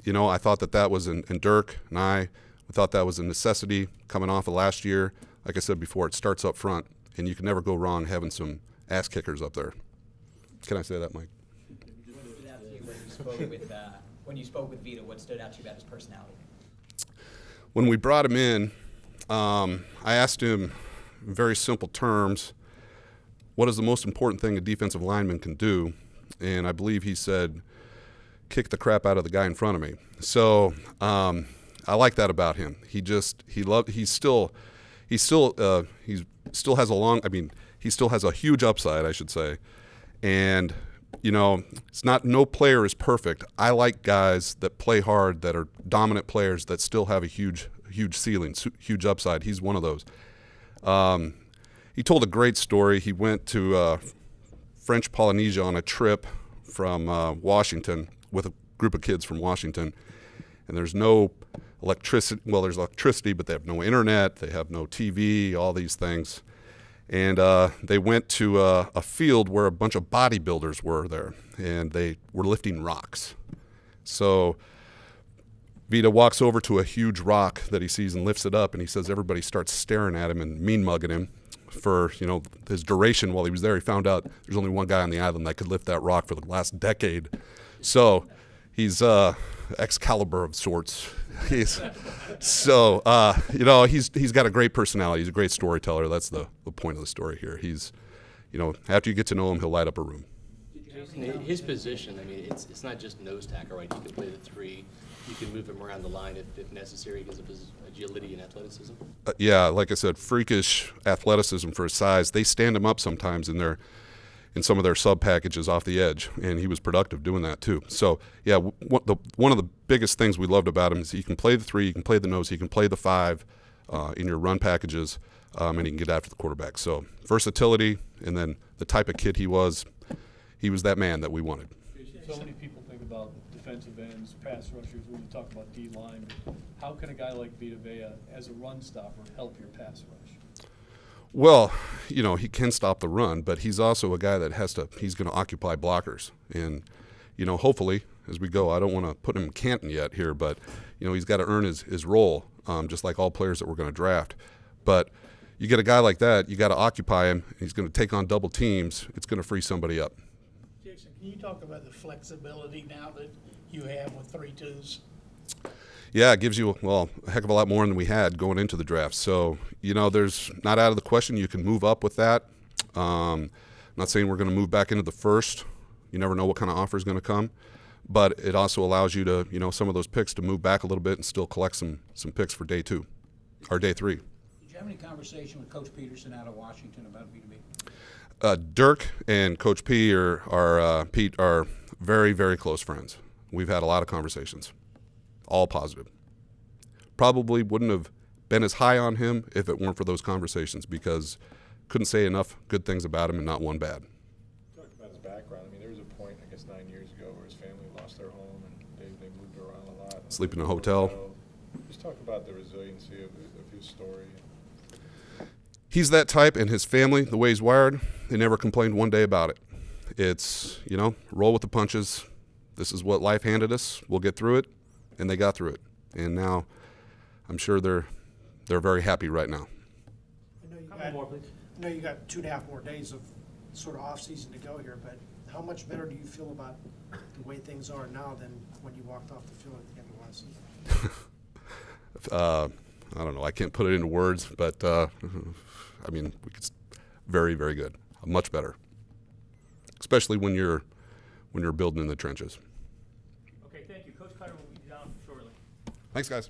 I thought that was, and Dirk and I, we thought that was a necessity coming off of last year. Like I said before, it starts up front, and you can never go wrong having some ass kickers up there. Can I say that, Mike? When you spoke with Vita, what stood out to you about his personality? When we brought him in, I asked him in very simple terms, what is the most important thing a defensive lineman can do? And I believe he said, kick the crap out of the guy in front of me. So I like that about him. He still has a huge upside, I should say. And it's not, no player is perfect. I like guys that play hard, that are dominant players, that still have a huge ceiling, huge upside. He's one of those. He told a great story. He went to French Polynesia on a trip from Washington with a group of kids from Washington, and there's no electricity. Well, there's electricity, but they have no internet. They have no TV, all these things. And they went to a field where a bunch of bodybuilders were there, and they were lifting rocks. So Vita walks over to a huge rock that he sees and lifts it up, and he says everybody starts staring at him and mean-mugging him for, his duration while he was there. He found out there's only one guy on the island that could lift that rock for the last decade. So he's Excalibur of sorts. He's got a great personality. He's a great storyteller. That's the point of the story here. He's, after you get to know him, he'll light up a room. His position, it's not just nose tackle, right? You can play the 3. You can move him around the line if necessary because of his agility and athleticism. Yeah, like I said, freakish athleticism for his size. They stand him up sometimes in some of their sub packages off the edge, and he was productive doing that too. So yeah, one of the biggest things we loved about him is he can play the 3, he can play the nose, he can play the 5 in your run packages, and he can get after the quarterback. So versatility, and then the type of kid he was that man that we wanted. So many people think about defensive ends, pass rushers when you talk about D-line. How can a guy like Vita Vea, as a run stopper, help your pass rush? Well, he can stop the run, but he's also a guy that he's going to occupy blockers. And, hopefully, as we go, I don't want to put him in Canton yet here, but, he's got to earn his role, just like all players that we're going to draft. But you get a guy like that, you got to occupy him. He's going to take on double teams. It's going to free somebody up. Jason, can you talk about the flexibility now that you have with 3-2s? Yeah, it gives you, a heck of a lot more than we had going into the draft. So, there's not out of the question. You can move up with that. I'm not saying we're going to move back into the first. You never know what kind of offer is going to come. But it also allows you to, some of those picks to move back a little bit and still collect some picks for day 2 or day 3. Did you have any conversation with Coach Peterson out of Washington about B2B? Dirk and Coach Pete are very, very close friends. We've had a lot of conversations, all positive. Probably wouldn't have been as high on him if it weren't for those conversations, because couldn't say enough good things about him and not one bad. Talk about his background. There was a point, I guess 9 years ago, where his family lost their home and they moved around a lot. Sleep in a hotel. Just talk about the resiliency of his story. He's that type, and his family, the way he's wired, they never complained one day about it. It's, roll with the punches. This is what life handed us. We'll get through it, and they got through it. And now I'm sure they're very happy right now. I know you got 2.5 more days of sort of off season to go here, but how much better do you feel about the way things are now than when you walked off the field at the end of last season? I don't know. I can't put it into words, but it's very, very good. Much better, especially when you're building in the trenches. Okay, thank you. Coach Carter will be down shortly. Thanks, guys.